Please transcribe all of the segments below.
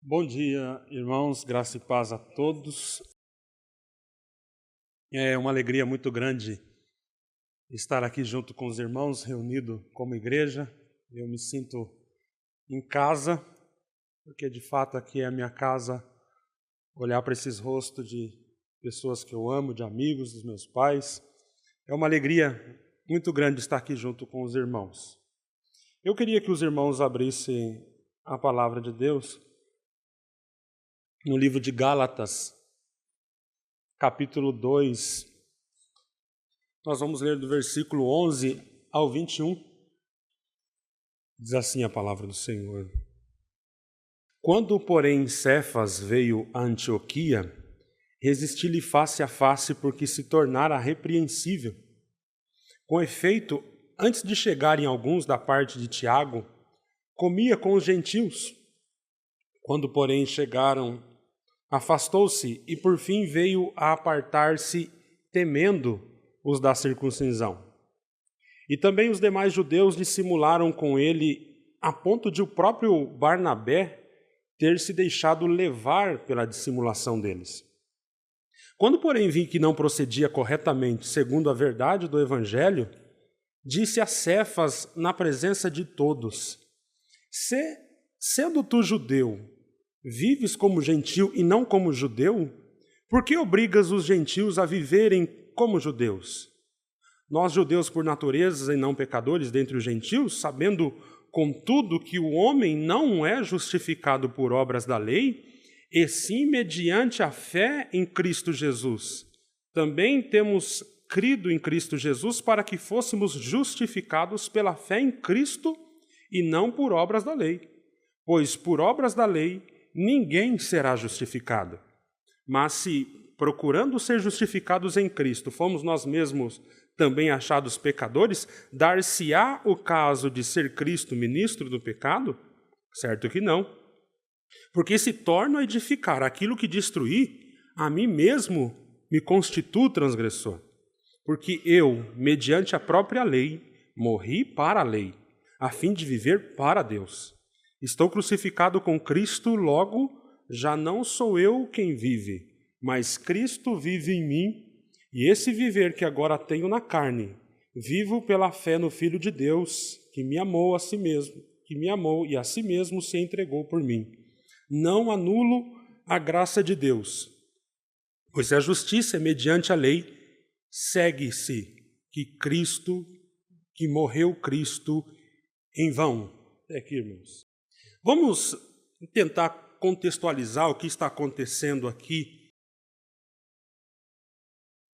Bom dia, irmãos, graça e paz a todos. É uma alegria muito grande estar aqui junto com os irmãos, reunido como igreja. Eu me sinto em casa, porque de fato aqui é a minha casa. Olhar para esses rostos de pessoas que eu amo, de amigos, dos meus pais. É uma alegria muito grande estar aqui junto com os irmãos. Eu queria que os irmãos abrissem a palavra de Deus no livro de Gálatas, capítulo 2. Nós vamos ler do versículo 11 ao 21. Diz assim a palavra do Senhor. Quando, porém, Cefas veio a Antioquia, resisti-lhe face a face porque se tornara repreensível. Com efeito, antes de chegarem alguns da parte de Tiago, comia com os gentios. Quando, porém, chegaram, afastou-se e, por fim, veio a apartar-se, temendo os da circuncisão. E também os demais judeus dissimularam com ele, a ponto de o próprio Barnabé ter se deixado levar pela dissimulação deles. Quando, porém, vi que não procedia corretamente segundo a verdade do Evangelho, disse a Cefas na presença de todos: sendo tu judeu, vives como gentil e não como judeu? Por que obrigas os gentios a viverem como judeus? Nós, judeus por natureza e não pecadores dentre os gentios, sabendo, contudo, que o homem não é justificado por obras da lei, e sim mediante a fé em Cristo Jesus. Também temos crido em Cristo Jesus para que fôssemos justificados pela fé em Cristo e não por obras da lei. Pois por obras da lei ninguém será justificado. Mas se, procurando ser justificados em Cristo, fomos nós mesmos também achados pecadores, dar-se-á o caso de ser Cristo ministro do pecado? Certo que não. Porque se torno a edificar aquilo que destruí, a mim mesmo me constituo transgressor. Porque eu, mediante a própria lei, morri para a lei, a fim de viver para Deus. Estou crucificado com Cristo, logo já não sou eu quem vive, mas Cristo vive em mim, e esse viver que agora tenho na carne, vivo pela fé no Filho de Deus, que me amou a si mesmo, que me amou e a si mesmo se entregou por mim. Não anulo a graça de Deus, pois a justiça é mediante a lei, segue-se que morreu Cristo em vão. É aqui, irmãos. Vamos tentar contextualizar o que está acontecendo aqui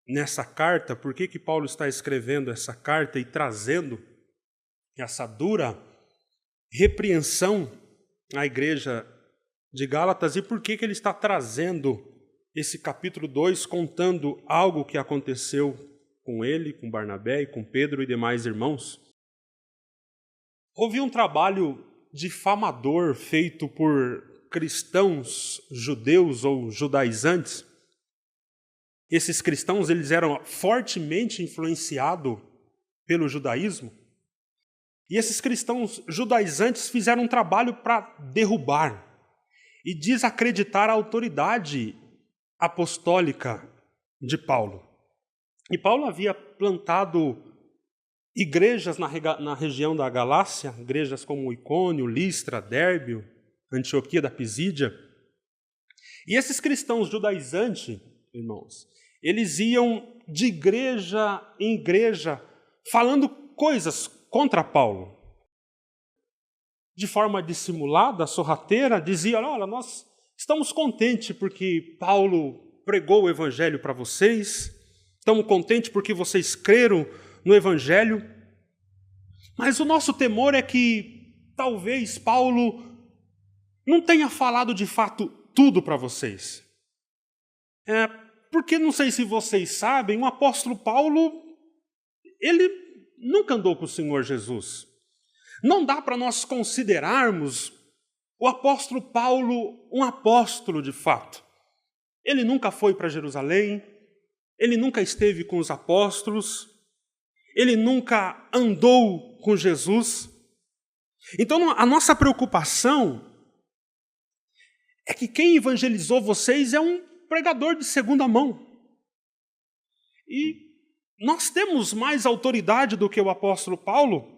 nessa carta, por que Paulo está escrevendo essa carta e trazendo essa dura repreensão à igreja de Gálatas, e por que ele está trazendo esse capítulo 2 contando algo que aconteceu com ele, com Barnabé e com Pedro e demais irmãos. Houve um trabalho difamador feito por cristãos judeus ou judaizantes. Esses cristãos, eles eram fortemente influenciados pelo judaísmo. E esses cristãos judaizantes fizeram um trabalho para derrubar e desacreditar a autoridade apostólica de Paulo. E Paulo havia plantado igrejas na região da Galácia, igrejas como Icônio, Listra, Dérbio, Antioquia da Pisídia. E esses cristãos judaizantes, irmãos, eles iam de igreja em igreja falando coisas contra Paulo. De forma dissimulada, sorrateira, diziam: olha, nós estamos contentes porque Paulo pregou o evangelho para vocês, estamos contentes porque vocês creram no evangelho, mas o nosso temor é que talvez Paulo não tenha falado de fato tudo para vocês. Porque não sei se vocês sabem, o apóstolo Paulo, ele nunca andou com o Senhor Jesus. Não dá para nós considerarmos o apóstolo Paulo um apóstolo de fato. Ele nunca foi para Jerusalém, ele nunca esteve com os apóstolos, ele nunca andou com Jesus. Então a nossa preocupação é que quem evangelizou vocês é um pregador de segunda mão. E nós temos mais autoridade do que o apóstolo Paulo,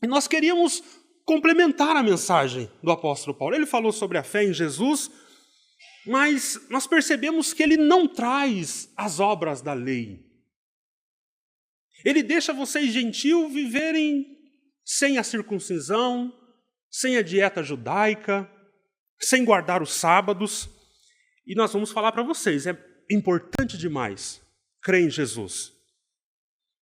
e nós queríamos complementar a mensagem do apóstolo Paulo. Ele falou sobre a fé em Jesus, mas nós percebemos que ele não traz as obras da lei. Ele deixa vocês, gentios, viverem sem a circuncisão, sem a dieta judaica, sem guardar os sábados. E nós vamos falar para vocês, é importante demais crer em Jesus.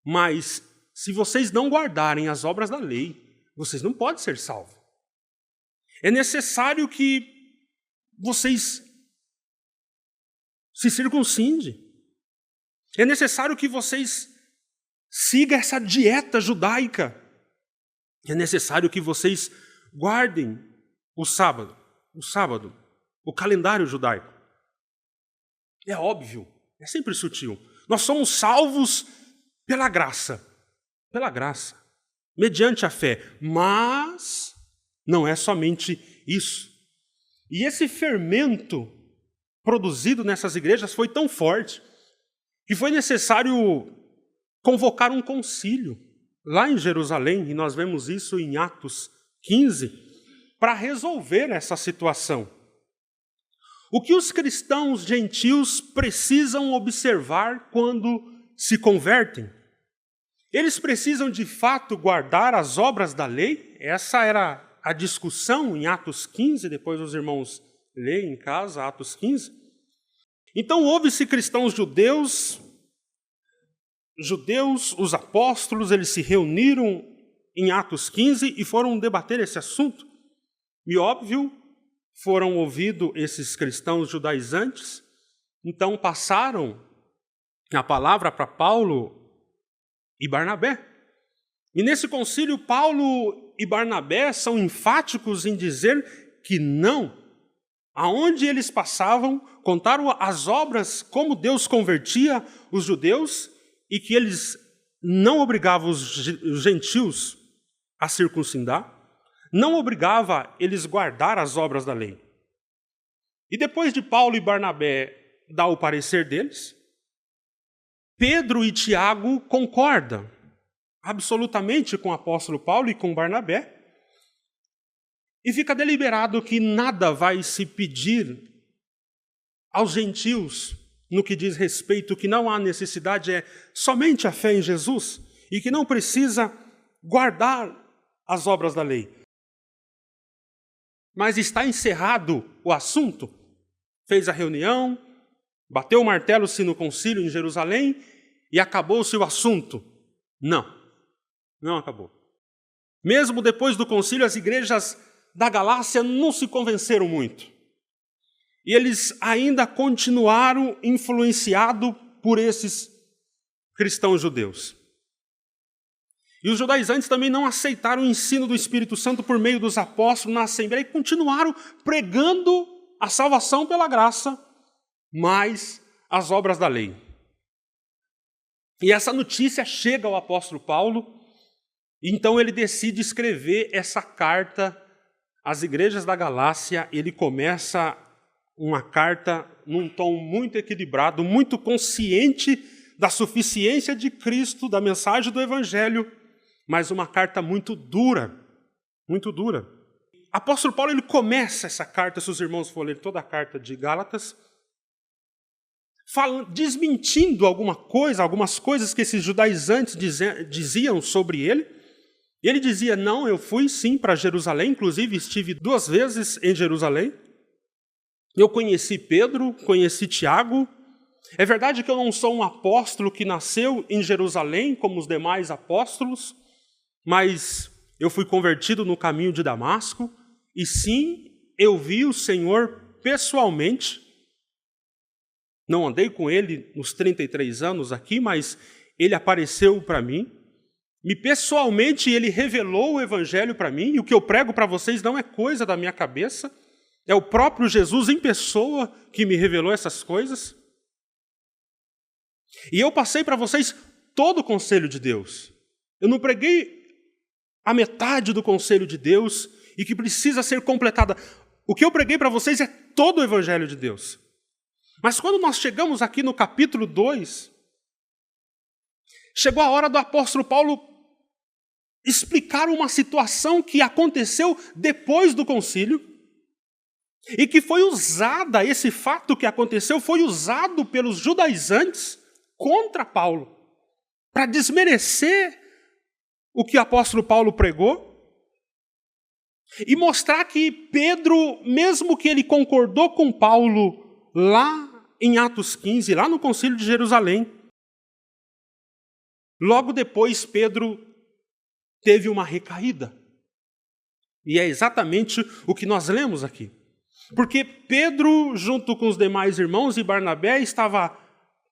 Mas se vocês não guardarem as obras da lei, vocês não podem ser salvos. É necessário que vocês se circuncidem. É necessário que vocês sigam essa dieta judaica. É necessário que vocês guardem o sábado, o calendário judaico. É óbvio, é sempre sutil. Nós somos salvos pela graça, mediante a fé. Mas não é somente isso. E esse fermento produzido nessas igrejas foi tão forte que foi necessário convocar um concílio lá em Jerusalém, e nós vemos isso em Atos 15, para resolver essa situação. O que os cristãos gentios precisam observar quando se convertem? Eles precisam de fato guardar as obras da lei? Essa era a discussão em Atos 15, depois os irmãos leem em casa, Atos 15. Então houve-se cristãos judeus, os apóstolos, eles se reuniram em Atos 15 e foram debater esse assunto. E óbvio, foram ouvidos esses cristãos judaizantes, então passaram a palavra para Paulo e Barnabé. E nesse concílio, Paulo e Barnabé são enfáticos em dizer que não. Aonde eles passavam, contaram as obras, como Deus convertia os judeus, e que eles não obrigavam os gentios a circuncidar, não obrigava eles a guardar as obras da lei. E depois de Paulo e Barnabé dar o parecer deles, Pedro e Tiago concordam absolutamente com o apóstolo Paulo e com Barnabé, e fica deliberado que nada vai se pedir aos gentios no que diz respeito, que não há necessidade, é somente a fé em Jesus, e que não precisa guardar as obras da lei. Mas está encerrado o assunto. Fez a reunião, bateu o martelo-se no concílio em Jerusalém e acabou-se o assunto. Não acabou. Mesmo depois do concílio, as igrejas da Galácia não se convenceram muito. E eles ainda continuaram influenciados por esses cristãos judeus. E os judaizantes também não aceitaram o ensino do Espírito Santo por meio dos apóstolos na Assembleia e continuaram pregando a salvação pela graça, mais as obras da lei. E essa notícia chega ao apóstolo Paulo, então ele decide escrever essa carta às igrejas da Galácia. Ele começa uma carta num tom muito equilibrado, muito consciente da suficiência de Cristo, da mensagem do Evangelho, mas uma carta muito dura, muito dura. Apóstolo Paulo, ele começa essa carta, se os irmãos forem ler toda a carta de Gálatas, desmentindo algumas coisas que esses judaizantes diziam sobre ele. E ele dizia, não, eu fui sim para Jerusalém, inclusive estive 2 vezes em Jerusalém. Eu conheci Pedro, conheci Tiago. É verdade que eu não sou um apóstolo que nasceu em Jerusalém, como os demais apóstolos, mas eu fui convertido no caminho de Damasco, e sim, eu vi o Senhor pessoalmente. Não andei com ele nos 33 anos aqui, mas ele apareceu para mim. E pessoalmente ele revelou o Evangelho para mim, e o que eu prego para vocês não é coisa da minha cabeça, é o próprio Jesus em pessoa que me revelou essas coisas. E eu passei para vocês todo o conselho de Deus. Eu não preguei a metade do conselho de Deus e que precisa ser completada. o que eu preguei para vocês é todo o Evangelho de Deus. Mas quando nós chegamos aqui no capítulo 2, chegou a hora do apóstolo Paulo explicar uma situação que aconteceu depois do concílio e que foi usada, esse fato que aconteceu foi usado pelos judaizantes contra Paulo, para desmerecer o que o apóstolo Paulo pregou e mostrar que Pedro, mesmo que ele concordou com Paulo lá em Atos 15, lá no concílio de Jerusalém, logo depois Pedro teve uma recaída. E é exatamente o que nós lemos aqui. Porque Pedro, junto com os demais irmãos e Barnabé, estava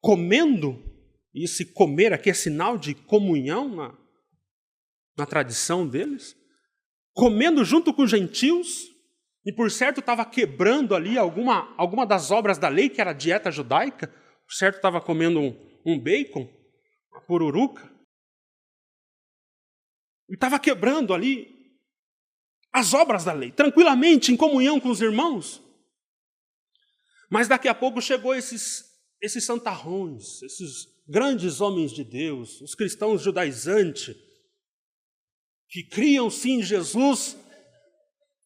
comendo, e esse comer aqui é sinal de comunhão na tradição deles, comendo junto com os gentios, e por certo estava quebrando ali alguma das obras da lei, que era a dieta judaica, por certo estava comendo um bacon, uma pururuca, e estava quebrando ali as obras da lei, tranquilamente, em comunhão com os irmãos. Mas daqui a pouco chegou esses santarrões, esses grandes homens de Deus, os cristãos judaizantes, que criam sim em Jesus,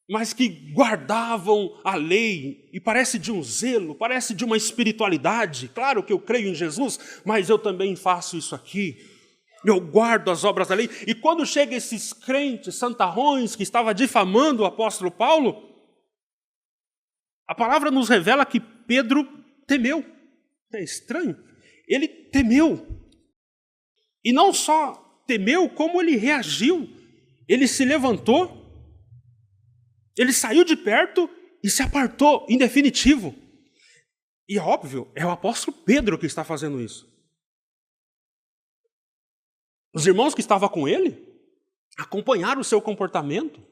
mas que guardavam a lei, e parece de um zelo, parece de uma espiritualidade. Claro que eu creio em Jesus, mas eu também faço isso aqui. Eu guardo as obras da lei. E quando chegam esses crentes santarrões que estavam difamando o apóstolo Paulo, a palavra nos revela que Pedro temeu. É estranho. Ele temeu. E não só temeu, como ele reagiu. Ele se levantou, ele saiu de perto e se apartou em definitivo. E é óbvio, é o apóstolo Pedro que está fazendo isso. Os irmãos que estavam com ele acompanharam o seu comportamento.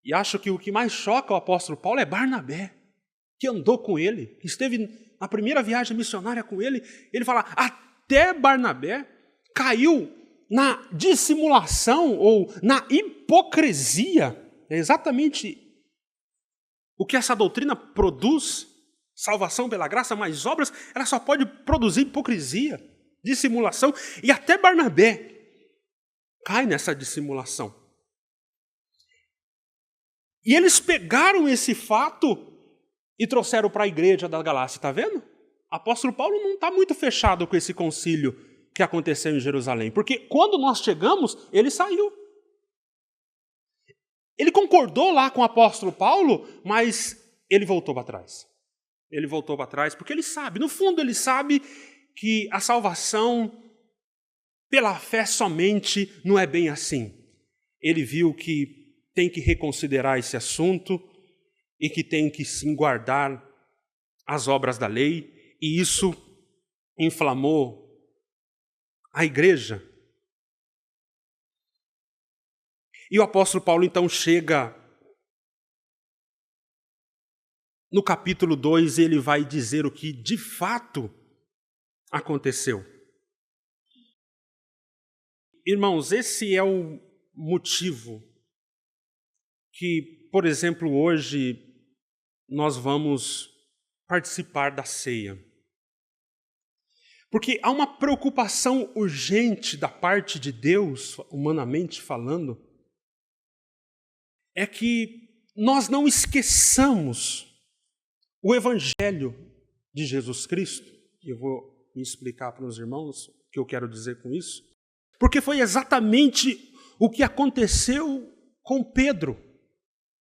E acho que o que mais choca o apóstolo Paulo é Barnabé, que andou com ele, que esteve na primeira viagem missionária com ele. Ele fala, até Barnabé caiu na dissimulação ou na hipocrisia. É exatamente o que essa doutrina produz, salvação pela graça, mas obras, ela só pode produzir hipocrisia, dissimulação, e até Barnabé cai nessa dissimulação. E eles pegaram esse fato e trouxeram para a igreja da Galácia, está vendo? O apóstolo Paulo não está muito fechado com esse concílio que aconteceu em Jerusalém, porque quando nós chegamos, ele saiu. Ele concordou lá com o apóstolo Paulo, mas ele voltou para trás. Ele voltou para trás porque ele sabe, no fundo ele sabe que a salvação pela fé somente não é bem assim. Ele viu que tem que reconsiderar esse assunto e que tem que sim guardar as obras da lei, e isso inflamou a igreja. E o apóstolo Paulo então chega no capítulo 2, ele vai dizer o que de fato aconteceu. Irmãos, esse é o motivo que, por exemplo, hoje nós vamos participar da ceia. Porque há uma preocupação urgente da parte de Deus, humanamente falando, é que nós não esqueçamos o Evangelho de Jesus Cristo. Eu vou me explicar para os irmãos o que eu quero dizer com isso. Porque foi exatamente o que aconteceu com Pedro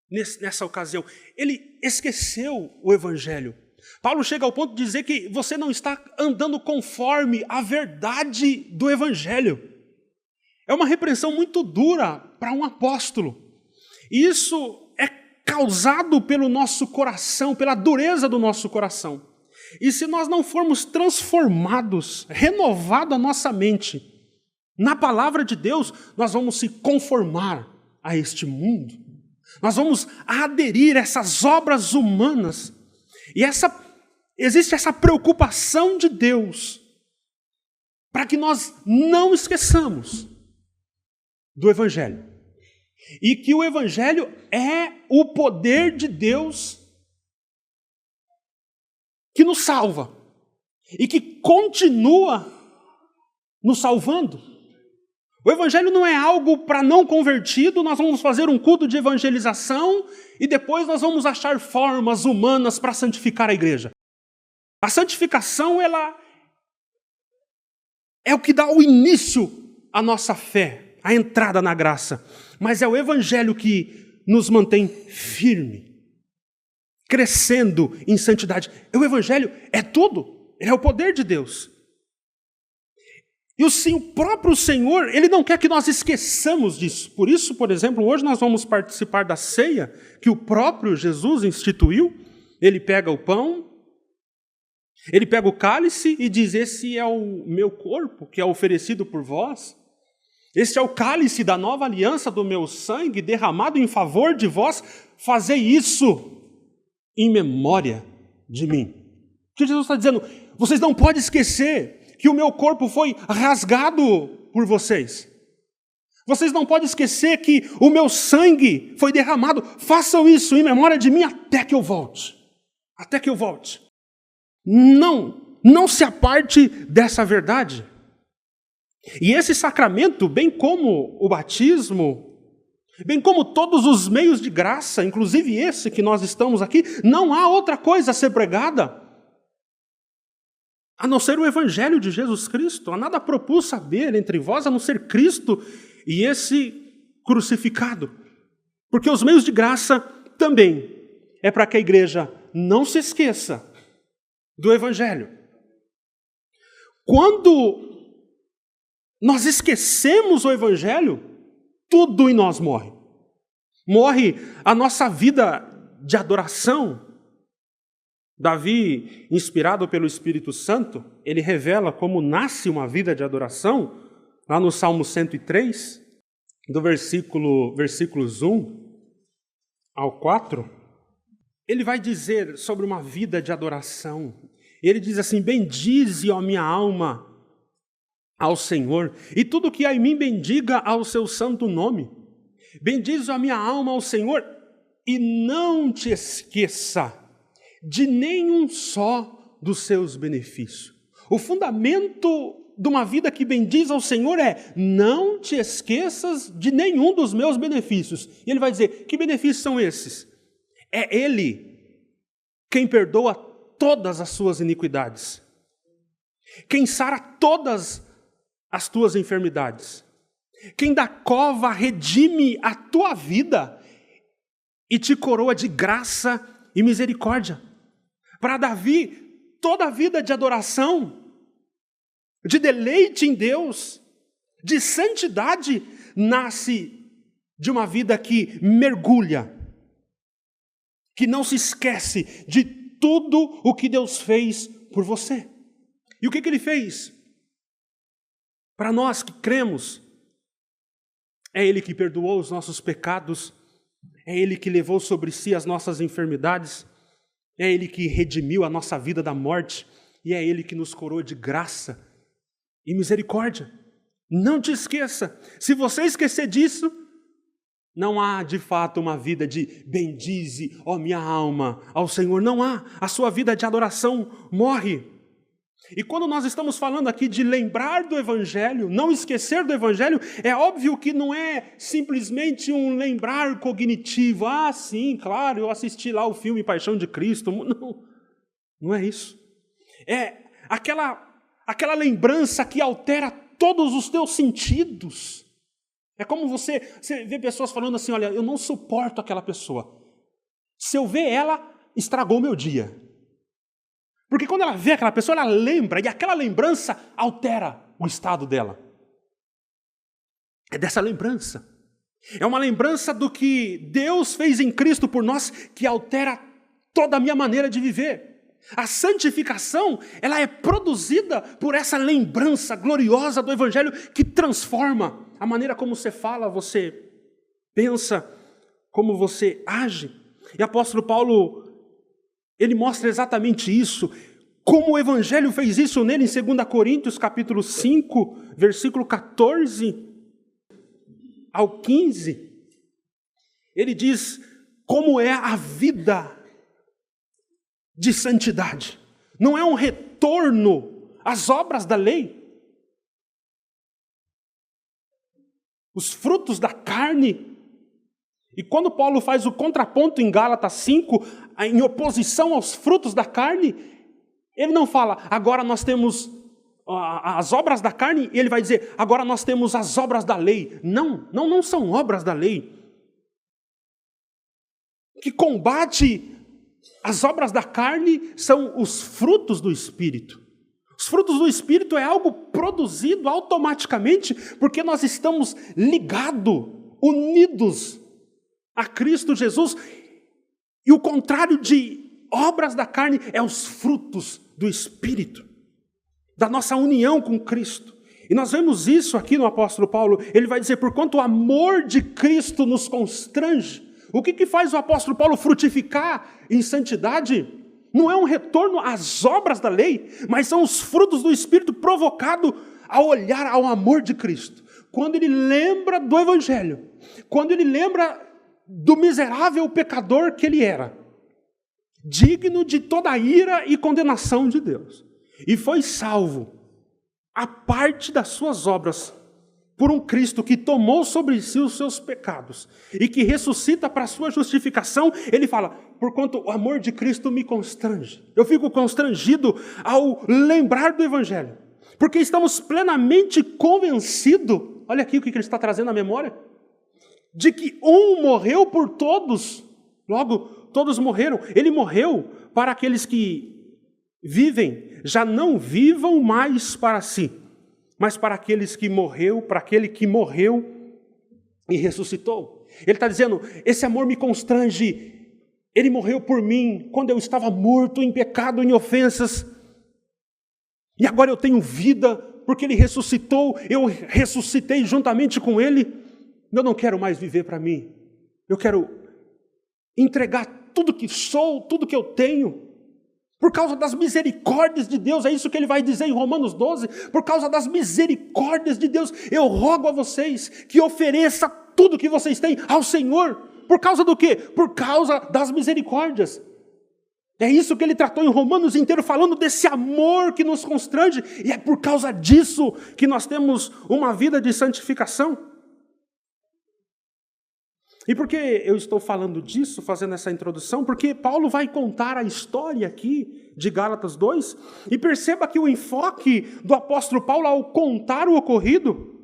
nessa ocasião. Ele esqueceu o Evangelho. Paulo chega ao ponto de dizer que você não está andando conforme a verdade do Evangelho. É uma repreensão muito dura para um apóstolo. E isso é causado pelo nosso coração, pela dureza do nosso coração. E se nós não formos transformados, renovado a nossa mente na palavra de Deus, nós vamos se conformar a este mundo. Nós vamos aderir a essas obras humanas. E existe essa preocupação de Deus para que nós não esqueçamos do Evangelho. E que o Evangelho é o poder de Deus que nos salva e que continua nos salvando. O Evangelho não é algo para não convertido, nós vamos fazer um culto de evangelização e depois nós vamos achar formas humanas para santificar a igreja. A santificação, ela é o que dá o início à nossa fé, a entrada na graça. Mas é o Evangelho que nos mantém firme, crescendo em santidade. O Evangelho é tudo, ele é o poder de Deus. E o próprio Senhor, Ele não quer que nós esqueçamos disso. Por isso, por exemplo, hoje nós vamos participar da ceia que o próprio Jesus instituiu. Ele pega o pão, Ele pega o cálice e diz: esse é o meu corpo que é oferecido por vós. Este é o cálice da nova aliança do meu sangue derramado em favor de vós. Fazei isso em memória de mim. O que Jesus está dizendo? Vocês não podem esquecer que o meu corpo foi rasgado por vocês. Vocês não podem esquecer que o meu sangue foi derramado. Façam isso em memória de mim até que eu volte. Até que eu volte. Não se aparte dessa verdade. E esse sacramento, bem como o batismo, bem como todos os meios de graça, inclusive esse que nós estamos aqui, não há outra coisa a ser pregada a não ser o Evangelho de Jesus Cristo. Há nada propus saber entre vós a não ser Cristo e esse crucificado. Porque os meios de graça também é para que a igreja não se esqueça do Evangelho. Quando nós esquecemos o Evangelho, tudo em nós morre. Morre a nossa vida de adoração. Davi, inspirado pelo Espírito Santo, ele revela como nasce uma vida de adoração, lá no Salmo 103, do versículos 1 ao 4, ele vai dizer sobre uma vida de adoração. Ele diz assim: bendize, ó minha alma, ao Senhor, e tudo que há em mim bendiga ao seu santo nome. Bendize a minha alma ao Senhor, e não te esqueça de nenhum só dos seus benefícios. O fundamento de uma vida que bendiz ao Senhor é: não te esqueças de nenhum dos meus benefícios. E ele vai dizer: que benefícios são esses? É Ele quem perdoa todas as suas iniquidades, quem sara todas as tuas enfermidades, quem da cova redime a tua vida e te coroa de graça e misericórdia. Para Davi, toda a vida de adoração, de deleite em Deus, de santidade, nasce de uma vida que mergulha, que não se esquece de tudo o que Deus fez por você. E o que Ele fez? Para nós que cremos, é Ele que perdoou os nossos pecados, é Ele que levou sobre si as nossas enfermidades, é Ele que redimiu a nossa vida da morte, e é Ele que nos coroou de graça e misericórdia. Não te esqueça. Se você esquecer disso, não há de fato uma vida de bendize, ó minha alma, ao Senhor. Não há. A sua vida de adoração morre. E quando nós estamos falando aqui de lembrar do Evangelho, não esquecer do Evangelho, é óbvio que não é simplesmente um lembrar cognitivo. Ah, sim, claro, eu assisti lá o filme Paixão de Cristo. Não é isso. É aquela lembrança que altera todos os teus sentidos. É como você vê pessoas falando assim: olha, eu não suporto aquela pessoa. Se eu ver ela, estragou o meu dia. Porque quando ela vê aquela pessoa, ela lembra, e aquela lembrança altera o estado dela. É dessa lembrança. É uma lembrança do que Deus fez em Cristo por nós, que altera toda a minha maneira de viver. A santificação, ela é produzida por essa lembrança gloriosa do Evangelho que transforma a maneira como você fala, você pensa, como você age. E o apóstolo Paulo, ele mostra exatamente isso, como o Evangelho fez isso nele em 2 Coríntios capítulo 5, versículo 14 ao 15. Ele diz como é a vida de santidade. Não é um retorno às obras da lei. Os frutos da carne. E quando Paulo faz o contraponto em Gálatas 5, em oposição aos frutos da carne, ele não fala, agora nós temos as obras da carne, e ele vai dizer, agora nós temos as obras da lei. Não são obras da lei. O que combate as obras da carne são os frutos do Espírito. Os frutos do Espírito é algo produzido automaticamente, porque nós estamos ligados, unidos a Cristo Jesus. E o contrário de obras da carne é os frutos do Espírito, da nossa união com Cristo. E nós vemos isso aqui no apóstolo Paulo. Ele vai dizer, porquanto o amor de Cristo nos constrange. O que faz o apóstolo Paulo frutificar em santidade? Não é um retorno às obras da lei, mas são os frutos do Espírito provocados ao olhar ao amor de Cristo. Quando ele lembra do Evangelho, quando ele lembra do miserável pecador que ele era, digno de toda a ira e condenação de Deus, e foi salvo, a parte das suas obras, por um Cristo que tomou sobre si os seus pecados e que ressuscita para a sua justificação, ele fala, porquanto o amor de Cristo me constrange. Eu fico constrangido ao lembrar do Evangelho, porque estamos plenamente convencidos, olha aqui o que ele está trazendo à memória, de que um morreu por todos, logo todos morreram. Ele morreu para aqueles que vivem, já não vivam mais para si, mas para aqueles que morreu, para aquele que morreu e ressuscitou. Ele está dizendo, esse amor me constrange, ele morreu por mim, quando eu estava morto em pecado, em ofensas, e agora eu tenho vida, porque ele ressuscitou, eu ressuscitei juntamente com ele, eu não quero mais viver para mim, eu quero entregar tudo que sou, tudo que eu tenho, por causa das misericórdias de Deus, é isso que ele vai dizer em Romanos 12, por causa das misericórdias de Deus, eu rogo a vocês que ofereça tudo que vocês têm ao Senhor, por causa do quê? Por causa das misericórdias. É isso que ele tratou em Romanos inteiro, falando desse amor que nos constrange, e é por causa disso que nós temos uma vida de santificação. E por que eu estou falando disso, fazendo essa introdução? Porque Paulo vai contar a história aqui de Gálatas 2, e perceba que o enfoque do apóstolo Paulo ao contar o ocorrido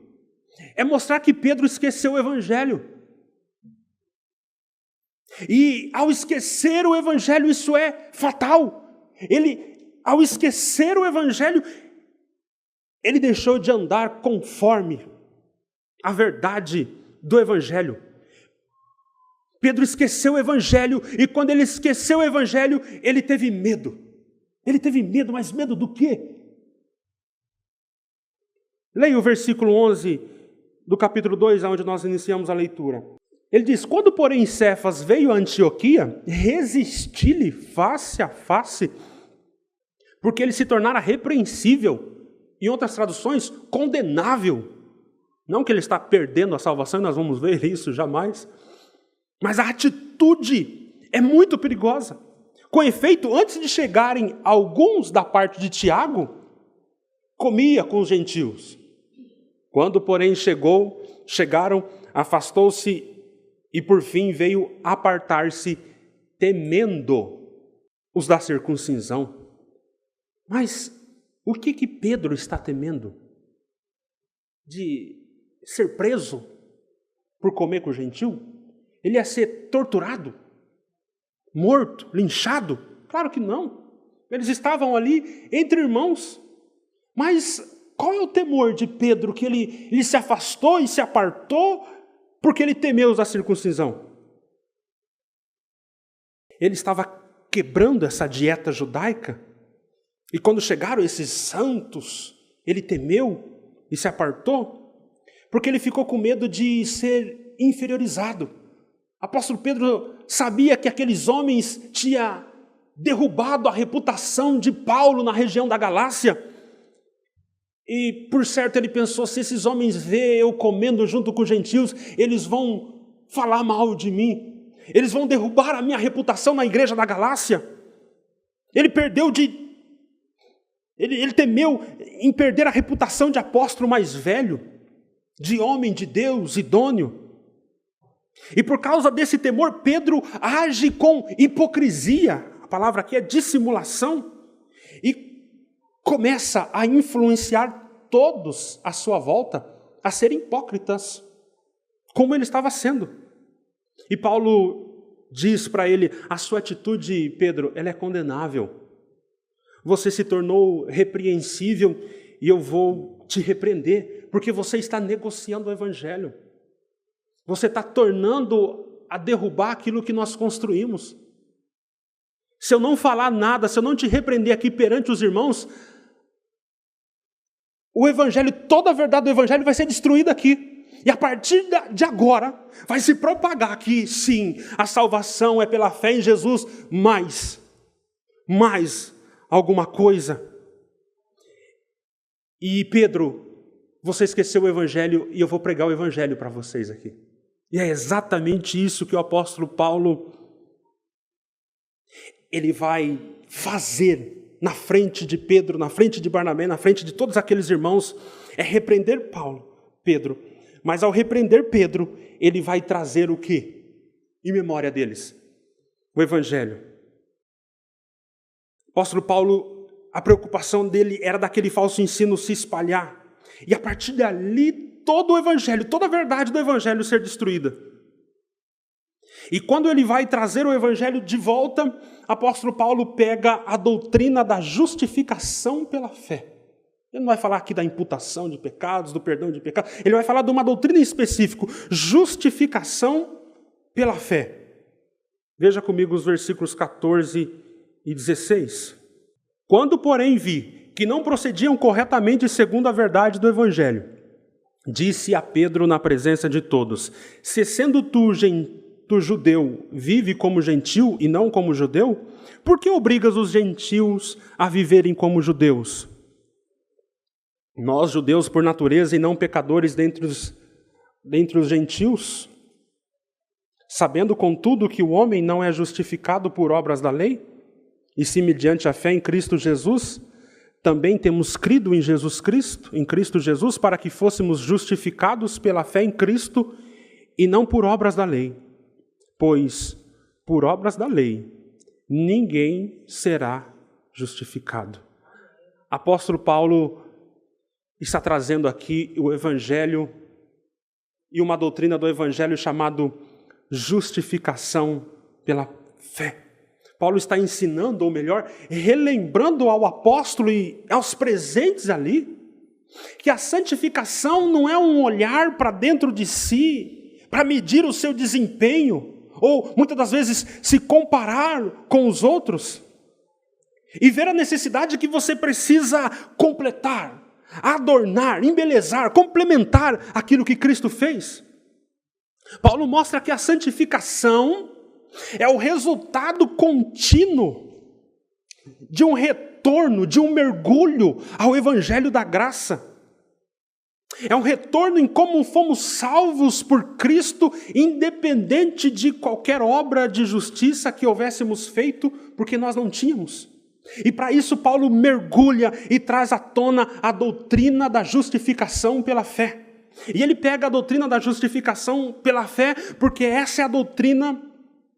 é mostrar que Pedro esqueceu o Evangelho. E ao esquecer o Evangelho, isso é fatal. Ao esquecer o Evangelho, ele deixou de andar conforme a verdade do Evangelho. Pedro esqueceu o Evangelho, e quando ele esqueceu o Evangelho, ele teve medo. Ele teve medo, mas medo do quê? Leia o versículo 11 do capítulo 2, onde nós iniciamos a leitura. Ele diz, quando porém Cefas veio a Antioquia, resisti-lhe face a face, porque ele se tornara repreensível, em outras traduções, condenável. Não que ele está perdendo a salvação, nós vamos ver isso jamais, mas a atitude é muito perigosa. Com efeito, antes de chegarem alguns da parte de Tiago, comia com os gentios. Quando, porém, chegaram, afastou-se e, por fim, veio apartar-se, temendo os da circuncisão. Mas o que Pedro está temendo? De ser preso por comer com o gentio? Ele ia ser torturado, morto, linchado? Claro que não. Eles estavam ali entre irmãos. Mas qual é o temor de Pedro? Que ele se afastou e se apartou porque ele temeu os da circuncisão. Ele estava quebrando essa dieta judaica. E quando chegaram esses santos, ele temeu e se apartou porque ele ficou com medo de ser inferiorizado. Apóstolo Pedro sabia que aqueles homens tinham derrubado a reputação de Paulo na região da Galácia. E, por certo, ele pensou, se esses homens verem eu comendo junto com os gentios, eles vão falar mal de mim. Eles vão derrubar a minha reputação na igreja da Galácia. Ele temeu em perder a reputação de apóstolo mais velho, de homem de Deus, idôneo. E por causa desse temor, Pedro age com hipocrisia. A palavra aqui é dissimulação. E começa a influenciar todos à sua volta a serem hipócritas, como ele estava sendo. E Paulo diz para ele: a sua atitude, Pedro, ela é condenável. Você se tornou repreensível e eu vou te repreender, porque você está negociando o evangelho. Você está tornando a derrubar aquilo que nós construímos. Se eu não falar nada, se eu não te repreender aqui perante os irmãos, o evangelho, toda a verdade do evangelho vai ser destruída aqui. E a partir de agora, vai se propagar que sim, a salvação é pela fé em Jesus, mais alguma coisa. E Pedro, você esqueceu o evangelho e eu vou pregar o evangelho para vocês aqui. E é exatamente isso que o apóstolo Paulo, ele vai fazer na frente de Pedro, na frente de Barnabé, na frente de todos aqueles irmãos, é repreender Pedro. Mas ao repreender Pedro, ele vai trazer o quê? Em memória deles? O evangelho. O apóstolo Paulo, a preocupação dele era daquele falso ensino se espalhar. E a partir dali, todo o evangelho, toda a verdade do evangelho ser destruída. E quando ele vai trazer o evangelho de volta, o apóstolo Paulo pega a doutrina da justificação pela fé. Ele não vai falar aqui da imputação de pecados, do perdão de pecados. Ele vai falar de uma doutrina em específico, justificação pela fé. Veja comigo os versículos 14 e 16. Quando, porém, vi que não procediam corretamente segundo a verdade do evangelho, disse a Pedro na presença de todos: se sendo tu judeu, vive como gentil e não como judeu, por que obrigas os gentios a viverem como judeus? Nós, judeus por natureza e não pecadores dentre os gentios, sabendo contudo que o homem não é justificado por obras da lei, e se mediante a fé em Cristo Jesus, também temos crido em Cristo Jesus, para que fôssemos justificados pela fé em Cristo e não por obras da lei. Pois, por obras da lei, ninguém será justificado. Apóstolo Paulo está trazendo aqui o evangelho e uma doutrina do evangelho chamado justificação pela fé. Paulo está ensinando, ou melhor, relembrando ao apóstolo e aos presentes ali, que a santificação não é um olhar para dentro de si, para medir o seu desempenho, ou muitas das vezes se comparar com os outros, e ver a necessidade que você precisa completar, adornar, embelezar, complementar aquilo que Cristo fez. Paulo mostra que a santificação é o resultado contínuo de um retorno, de um mergulho ao evangelho da graça. É um retorno em como fomos salvos por Cristo, independente de qualquer obra de justiça que houvéssemos feito, porque nós não tínhamos. E para isso Paulo mergulha e traz à tona a doutrina da justificação pela fé. E ele pega a doutrina da justificação pela fé, porque essa é a doutrina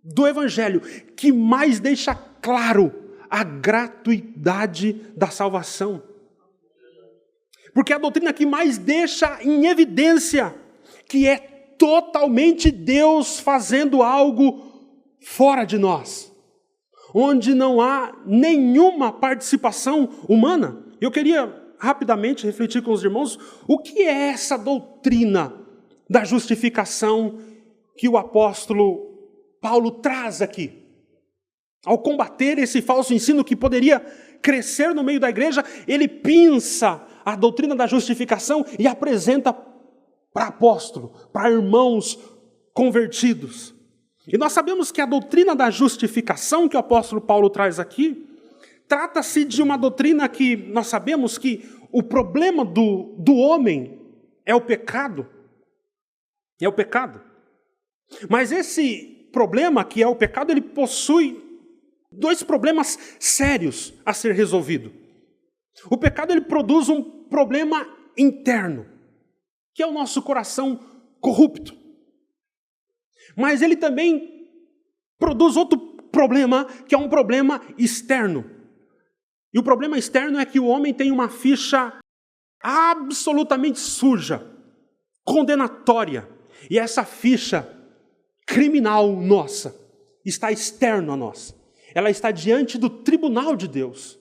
do evangelho que mais deixa claro a gratuidade da salvação. Porque é a doutrina que mais deixa em evidência que é totalmente Deus fazendo algo fora de nós, onde não há nenhuma participação humana. Eu queria rapidamente refletir com os irmãos o que é essa doutrina da justificação que o apóstolo Paulo traz aqui. Ao combater esse falso ensino que poderia crescer no meio da igreja, ele pinça a doutrina da justificação e apresenta para apóstolo, para irmãos convertidos. E nós sabemos que a doutrina da justificação que o apóstolo Paulo traz aqui, trata-se de uma doutrina que nós sabemos que o problema do homem é o pecado. É o pecado. Mas esse problema, que é o pecado, ele possui dois problemas sérios a ser resolvido. O pecado, ele produz um problema interno, que é o nosso coração corrupto. Mas ele também produz outro problema, que é um problema externo. E o problema externo é que o homem tem uma ficha absolutamente suja, condenatória. E essa ficha criminal nossa está externa a nós. Ela está diante do tribunal de Deus.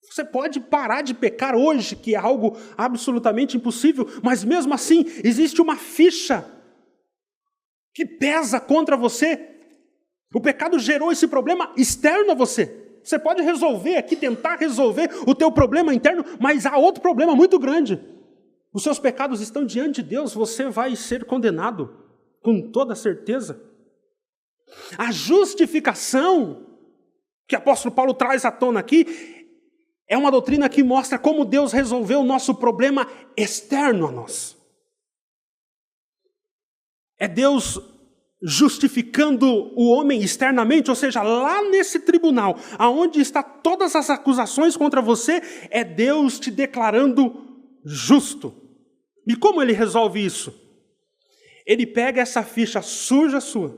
Você pode parar de pecar hoje, que é algo absolutamente impossível, mas mesmo assim existe uma ficha que pesa contra você. O pecado gerou esse problema externo a você. Você pode resolver aqui, tentar resolver o teu problema interno, mas há outro problema muito grande. Os seus pecados estão diante de Deus, você vai ser condenado, com toda certeza. A justificação que o apóstolo Paulo traz à tona aqui é uma doutrina que mostra como Deus resolveu o nosso problema externo a nós. É Deus justificando o homem externamente, ou seja, lá nesse tribunal, aonde está todas as acusações contra você, é Deus te declarando justo. E como ele resolve isso? Ele pega essa ficha suja sua,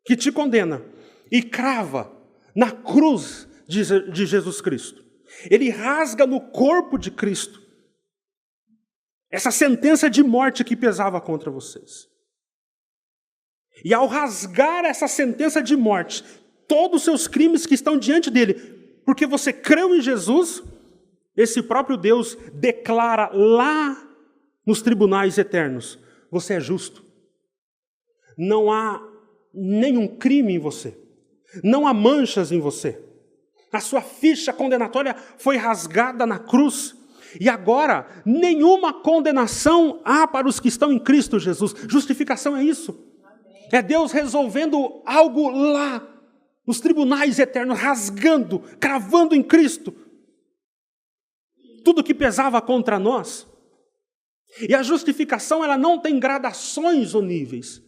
que te condena, e crava na cruz de Jesus Cristo. Ele rasga no corpo de Cristo essa sentença de morte que pesava contra vocês. E ao rasgar essa sentença de morte, todos os seus crimes que estão diante dele, porque você creu em Jesus, esse próprio Deus declara lá nos tribunais eternos: você é justo. Não há nenhum crime em você. Não há manchas em você. A sua ficha condenatória foi rasgada na cruz. E agora, nenhuma condenação há para os que estão em Cristo Jesus. Justificação é isso. É Deus resolvendo algo lá, nos tribunais eternos, rasgando, cravando em Cristo tudo que pesava contra nós. E a justificação, ela não tem gradações ou níveis.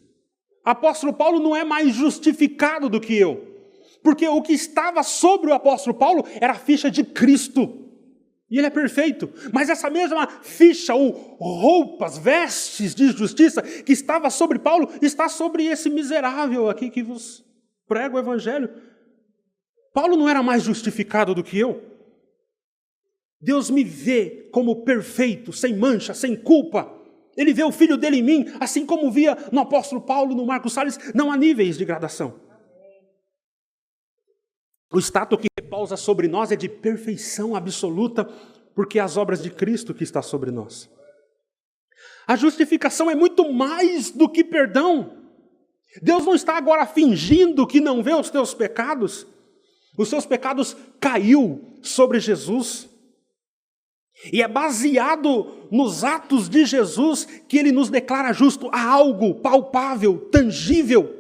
Apóstolo Paulo não é mais justificado do que eu, porque o que estava sobre o apóstolo Paulo era a ficha de Cristo. E ele é perfeito. Mas essa mesma ficha, ou roupas, vestes de justiça, que estava sobre Paulo, está sobre esse miserável aqui que vos prega o evangelho. Paulo não era mais justificado do que eu. Deus me vê como perfeito, sem mancha, sem culpa. Ele vê o filho dele em mim, assim como via no apóstolo Paulo, no Marcos Salles. Não há níveis de gradação. O status que repousa sobre nós é de perfeição absoluta, porque é as obras de Cristo que está sobre nós. A justificação é muito mais do que perdão. Deus não está agora fingindo que não vê os teus pecados. Os seus pecados caiu sobre Jesus. E é baseado nos atos de Jesus que ele nos declara justo. Há algo palpável, tangível.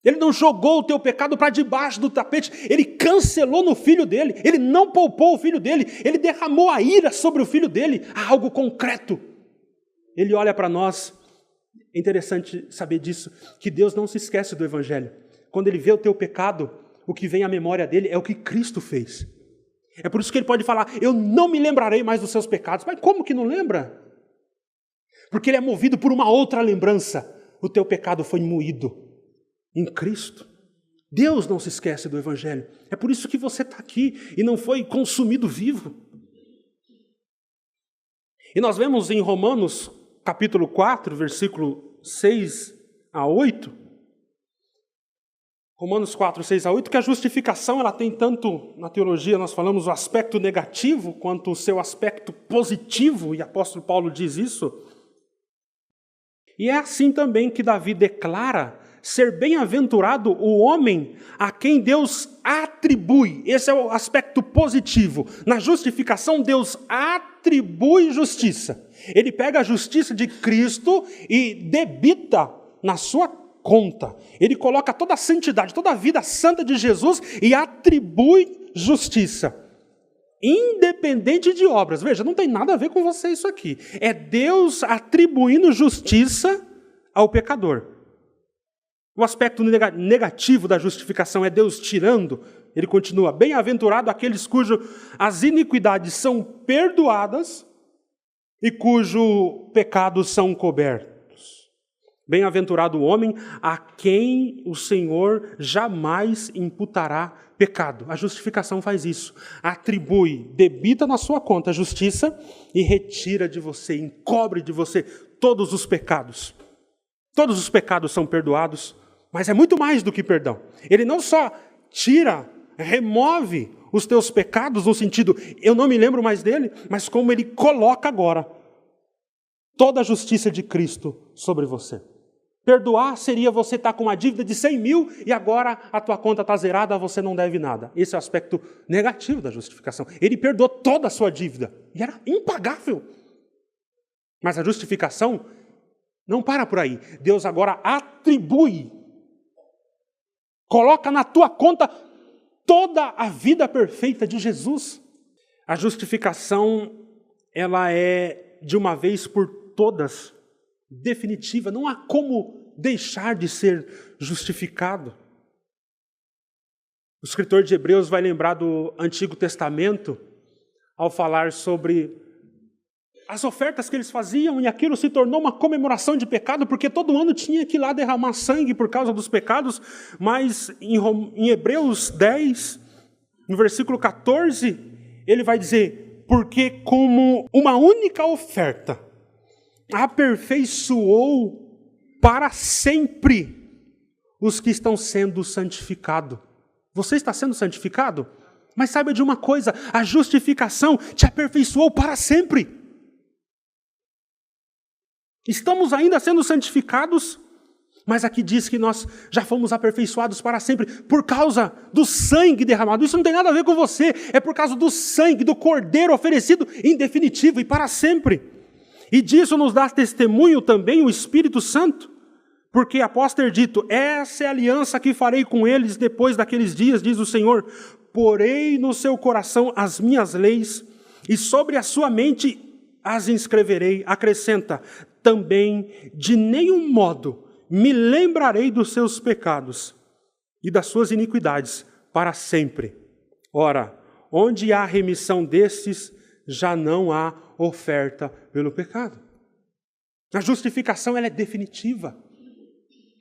Ele não jogou o teu pecado para debaixo do tapete, ele cancelou no filho dele, ele não poupou o filho dele, ele derramou a ira sobre o filho dele, há algo concreto. Ele olha para nós, é interessante saber disso, que Deus não se esquece do evangelho. Quando ele vê o teu pecado, o que vem à memória dele é o que Cristo fez. É por isso que ele pode falar: eu não me lembrarei mais dos seus pecados. Mas como que não lembra? Porque ele é movido por uma outra lembrança. O teu pecado foi moído em Cristo. Deus não se esquece do evangelho. É por isso que você está aqui e não foi consumido vivo. E nós vemos em Romanos capítulo 4, versículo 6 a 8, Romanos 4, 6 a 8, que a justificação ela tem tanto, na teologia nós falamos o aspecto negativo, quanto o seu aspecto positivo, e o apóstolo Paulo diz isso. E é assim também que Davi declara ser bem-aventurado o homem a quem Deus atribui. Esse é o aspecto positivo. Na justificação, Deus atribui justiça. Ele pega a justiça de Cristo e debita na sua conta. Ele coloca toda a santidade, toda a vida santa de Jesus e atribui justiça. Independente de obras. Veja, não tem nada a ver com você isso aqui. É Deus atribuindo justiça ao pecador. O aspecto negativo da justificação é Deus tirando. Ele continua: bem-aventurado aqueles as iniquidades são perdoadas e cujos pecados são cobertos. Bem-aventurado o homem a quem o Senhor jamais imputará pecado. A justificação faz isso. Atribui, debita na sua conta a justiça e retira de você, encobre de você todos os pecados. Todos os pecados são perdoados, mas é muito mais do que perdão. Ele não só tira, remove os teus pecados no sentido, eu não me lembro mais dele, mas como ele coloca agora toda a justiça de Cristo sobre você. Perdoar seria você estar com uma dívida de 100 mil e agora a tua conta está zerada, você não deve nada. Esse é o aspecto negativo da justificação. Ele perdoou toda a sua dívida e era impagável. Mas a justificação não para por aí. Deus agora atribui, coloca na tua conta toda a vida perfeita de Jesus. A justificação, ela é de uma vez por todas definitiva, não há como deixar de ser justificado. O escritor de Hebreus vai lembrar do Antigo Testamento ao falar sobre as ofertas que eles faziam, e aquilo se tornou uma comemoração de pecado, porque todo ano tinha que ir lá derramar sangue por causa dos pecados, mas em Hebreus 10, no versículo 14, ele vai dizer: porque como uma única oferta aperfeiçoou para sempre os que estão sendo santificados. Você está sendo santificado? Mas saiba de uma coisa, a justificação te aperfeiçoou para sempre. Estamos ainda sendo santificados, mas aqui diz que nós já fomos aperfeiçoados para sempre por causa do sangue derramado. Isso não tem nada a ver com você, é por causa do sangue, do cordeiro oferecido em definitivo e para sempre. E disso nos dá testemunho também o Espírito Santo, porque após ter dito: essa é a aliança que farei com eles depois daqueles dias, diz o Senhor, porei no seu coração as minhas leis e sobre a sua mente as inscreverei. Acrescenta: também de nenhum modo me lembrarei dos seus pecados e das suas iniquidades para sempre. Ora, onde há remissão destes, já não há oferta pelo pecado. A justificação, ela é definitiva.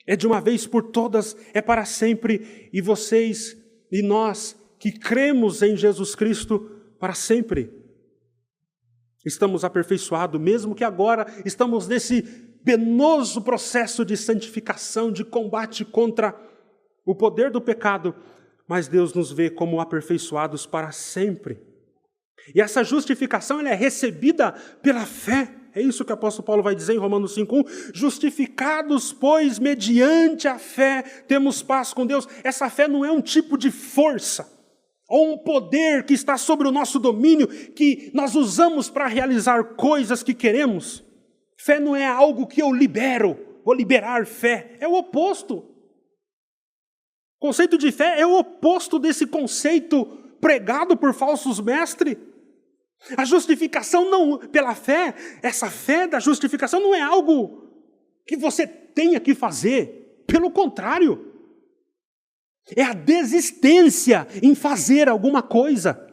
É de uma vez por todas, é para sempre. E vocês e nós que cremos em Jesus Cristo, para sempre estamos aperfeiçoados, mesmo que agora estamos nesse penoso processo de santificação, de combate contra o poder do pecado, mas Deus nos vê como aperfeiçoados para sempre. E essa justificação, ela é recebida pela fé. É isso que o apóstolo Paulo vai dizer em Romanos 5:1. Justificados, pois, mediante a fé, temos paz com Deus. Essa fé não é um tipo de força, ou um poder que está sobre o nosso domínio, que nós usamos para realizar coisas que queremos. Fé não é algo que eu libero, vou liberar fé. É o oposto. O conceito de fé é o oposto desse conceito pregado por falsos mestres. A justificação não, pela fé, essa fé da justificação não é algo que você tenha que fazer. Pelo contrário, é a desistência em fazer alguma coisa.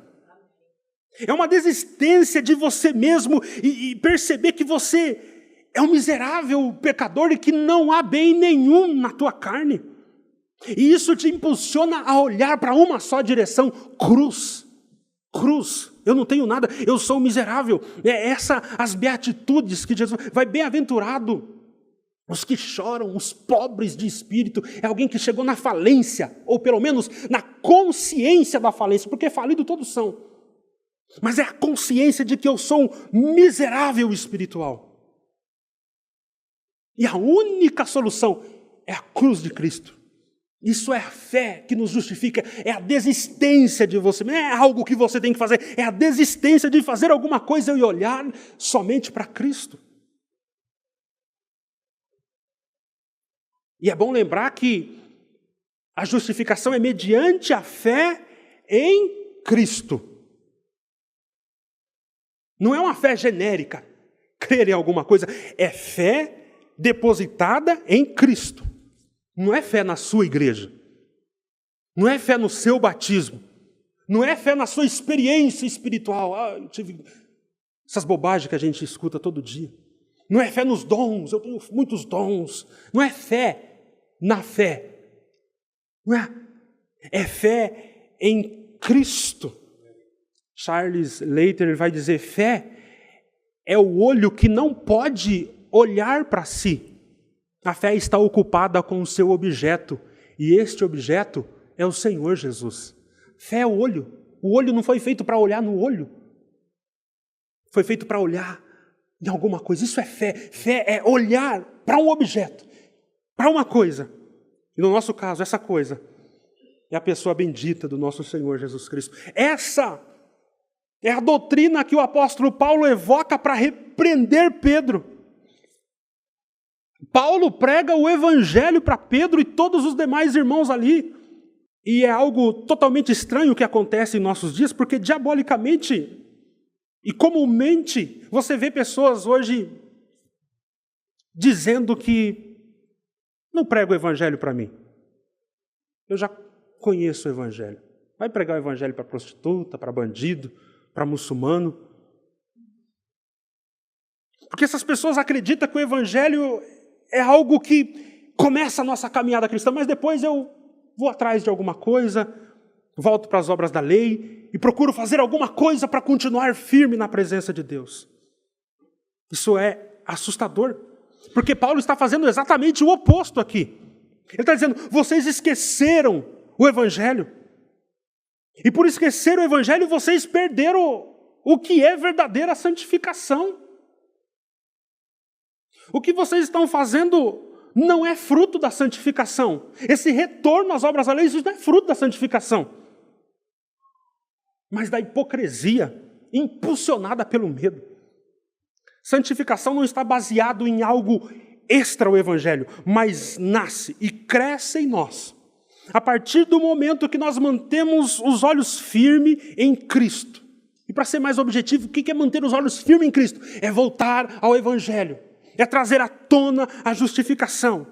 É uma desistência de você mesmo e perceber que você é um miserável pecador e que não há bem nenhum na tua carne. E isso te impulsiona a olhar para uma só direção: cruz. Cruz, eu não tenho nada, eu sou miserável. É essa as beatitudes que Jesus vai: bem-aventurado os que choram, os pobres de espírito. É alguém que chegou na falência, ou pelo menos na consciência da falência, porque falido todos são. Mas é a consciência de que eu sou um miserável espiritual. E a única solução é a cruz de Cristo. Isso é a fé que nos justifica, é a desistência de você, não é algo que você tem que fazer, é a desistência de fazer alguma coisa e olhar somente para Cristo. E é bom lembrar que a justificação é mediante a fé em Cristo. Não é uma fé genérica, crer em alguma coisa, é fé depositada em Cristo. Não é fé na sua igreja. Não é fé no seu batismo. Não é fé na sua experiência espiritual. Eu tive essas bobagens que a gente escuta todo dia. Não é fé nos dons, eu tenho muitos dons. Não é fé na fé. Não é? É fé em Cristo. Charles Leiter vai dizer, fé é o olho que não pode olhar para si. A fé está ocupada com o seu objeto, e este objeto é o Senhor Jesus. Fé é o olho. O olho não foi feito para olhar no olho. Foi feito para olhar em alguma coisa. Isso é fé. Fé é olhar para um objeto, para uma coisa. E no nosso caso, essa coisa é a pessoa bendita do nosso Senhor Jesus Cristo. Essa é a doutrina que o apóstolo Paulo evoca para repreender Pedro. Paulo prega o evangelho para Pedro e todos os demais irmãos ali. E é algo totalmente estranho que acontece em nossos dias, porque diabolicamente e comumente você vê pessoas hoje dizendo que não prega o evangelho para mim. Eu já conheço o evangelho. Vai pregar o evangelho para prostituta, para bandido, para muçulmano. Porque essas pessoas acreditam que o evangelho é algo que começa a nossa caminhada cristã, mas depois eu vou atrás de alguma coisa, volto para as obras da lei e procuro fazer alguma coisa para continuar firme na presença de Deus. Isso é assustador, porque Paulo está fazendo exatamente o oposto aqui. Ele está dizendo, vocês esqueceram o evangelho. E por esquecer o evangelho, vocês perderam o que é verdadeira santificação. O que vocês estão fazendo não é fruto da santificação. Esse retorno às obras da lei, isso não é fruto da santificação, mas da hipocrisia impulsionada pelo medo. Santificação não está baseado em algo extra ao evangelho, mas nasce e cresce em nós a partir do momento que nós mantemos os olhos firmes em Cristo. E para ser mais objetivo, o que é manter os olhos firmes em Cristo? É voltar ao evangelho. É trazer à tona a justificação.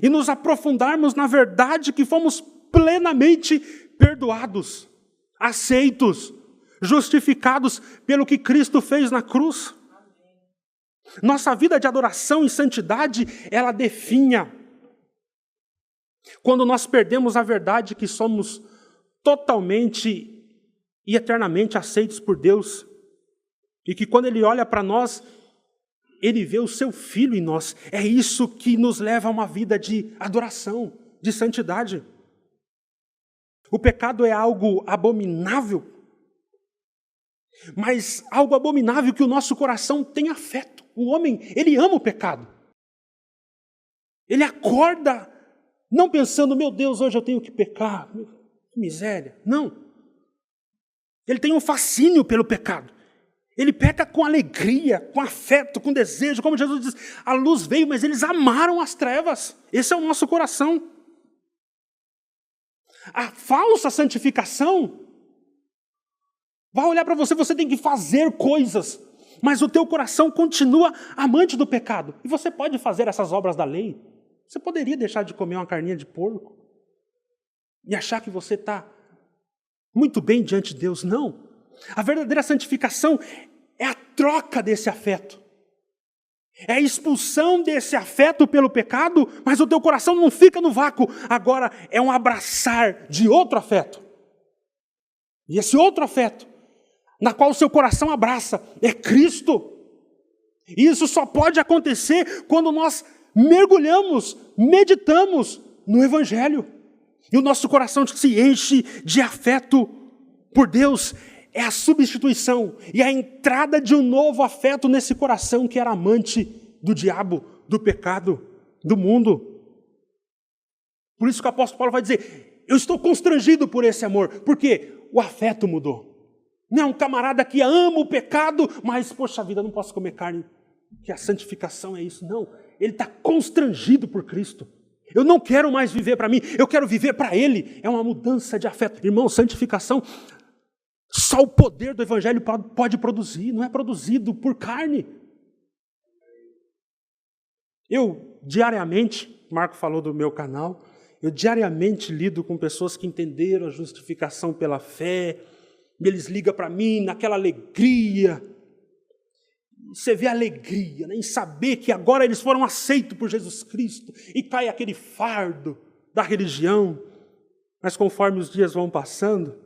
E nos aprofundarmos na verdade que fomos plenamente perdoados, aceitos, justificados pelo que Cristo fez na cruz. Nossa vida de adoração e santidade, ela definha quando nós perdemos a verdade que somos totalmente e eternamente aceitos por Deus. E que quando Ele olha para nós, Ele vê o seu Filho em nós. É isso que nos leva a uma vida de adoração, de santidade. O pecado é algo abominável, mas algo abominável que o nosso coração tem afeto. O homem, ele ama o pecado. Ele acorda não pensando, meu Deus, hoje eu tenho que pecar, que miséria. Não. Ele tem um fascínio pelo pecado. Ele peca com alegria, com afeto, com desejo. Como Jesus diz, a luz veio, mas eles amaram as trevas. Esse é o nosso coração. A falsa santificação vai olhar para você, você tem que fazer coisas, mas o teu coração continua amante do pecado. E você pode fazer essas obras da lei. Você poderia deixar de comer uma carninha de porco e achar que você está muito bem diante de Deus. Não. A verdadeira santificação é a troca desse afeto. É a expulsão desse afeto pelo pecado, mas o teu coração não fica no vácuo. Agora é um abraçar de outro afeto. E esse outro afeto, na qual o seu coração abraça, é Cristo. E isso só pode acontecer quando nós mergulhamos, meditamos no Evangelho. E o nosso coração se enche de afeto por Deus. É a substituição e a entrada de um novo afeto nesse coração que era amante do diabo, do pecado, do mundo. Por isso que o apóstolo Paulo vai dizer, eu estou constrangido por esse amor, porque o afeto mudou. Não é um camarada que ama o pecado, mas, poxa vida, não posso comer carne, que a santificação é isso. Não, ele está constrangido por Cristo. Eu não quero mais viver para mim, eu quero viver para Ele. É uma mudança de afeto. Irmão, santificação, só o poder do Evangelho pode produzir, não é produzido por carne. Eu diariamente, Marco falou do meu canal, eu diariamente lido com pessoas que entenderam a justificação pela fé, e eles ligam para mim naquela alegria. Você vê a alegria, né, em saber que agora eles foram aceitos por Jesus Cristo, e cai aquele fardo da religião. Mas conforme os dias vão passando,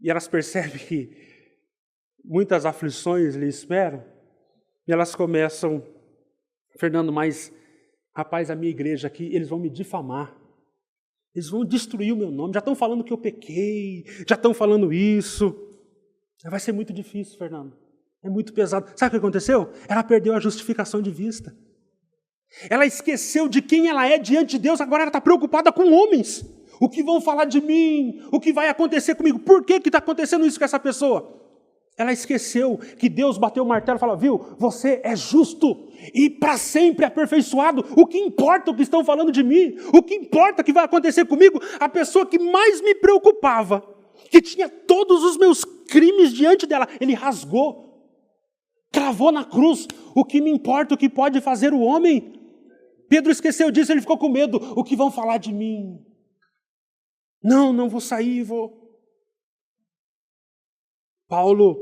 e elas percebem que muitas aflições lhe esperam, e elas começam, Fernando, mas, rapaz, a minha igreja aqui, eles vão me difamar, eles vão destruir o meu nome, já estão falando que eu pequei, já estão falando isso, vai ser muito difícil, Fernando, é muito pesado. Sabe o que aconteceu? Ela perdeu a justificação de vista, ela esqueceu de quem ela é diante de Deus, agora ela está preocupada com homens, o que vão falar de mim, o que vai acontecer comigo, por que está acontecendo isso com essa pessoa? Ela esqueceu que Deus bateu o martelo e falou, viu, você é justo e para sempre aperfeiçoado, o que importa o que estão falando de mim, o que importa o que vai acontecer comigo, a pessoa que mais me preocupava, que tinha todos os meus crimes diante dela, ele rasgou, cravou na cruz, o que me importa, o que pode fazer o homem? Pedro esqueceu disso, ele ficou com medo, o que vão falar de mim? Não vou sair, vou... Paulo,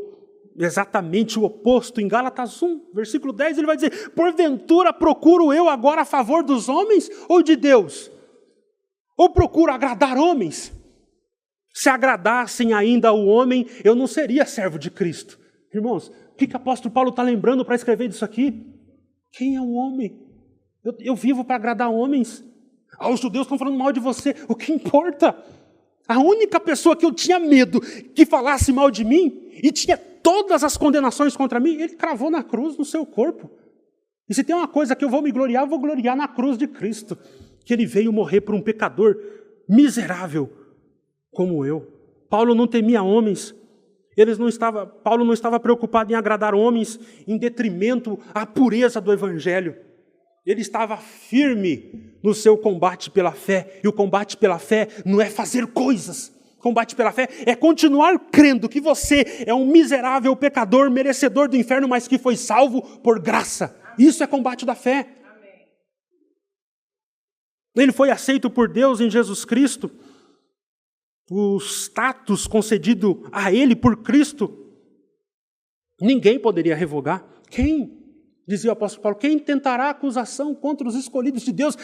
exatamente o oposto, em Gálatas 1, versículo 10, ele vai dizer, porventura procuro eu agora a favor dos homens ou de Deus? Ou procuro agradar homens? Se agradassem ainda o homem, eu não seria servo de Cristo. Irmãos, o que o apóstolo Paulo está lembrando para escrever disso aqui? Quem é o homem? Eu vivo para agradar homens. Os judeus estão falando mal de você, o que importa? A única pessoa que eu tinha medo que falasse mal de mim e tinha todas as condenações contra mim, ele cravou na cruz no seu corpo. E se tem uma coisa que eu vou me gloriar, eu vou gloriar na cruz de Cristo, que ele veio morrer por um pecador miserável como eu. Paulo não temia homens, Paulo não estava preocupado em agradar homens em detrimento à pureza do evangelho. Ele estava firme no seu combate pela fé. E o combate pela fé não é fazer coisas. O combate pela fé é continuar crendo que você é um miserável pecador, merecedor do inferno, mas que foi salvo por graça. Isso é combate da fé. Ele foi aceito por Deus em Jesus Cristo. O status concedido a ele por Cristo, ninguém poderia revogar. Quem? Dizia o apóstolo Paulo, quem tentará acusação contra os escolhidos de Deus?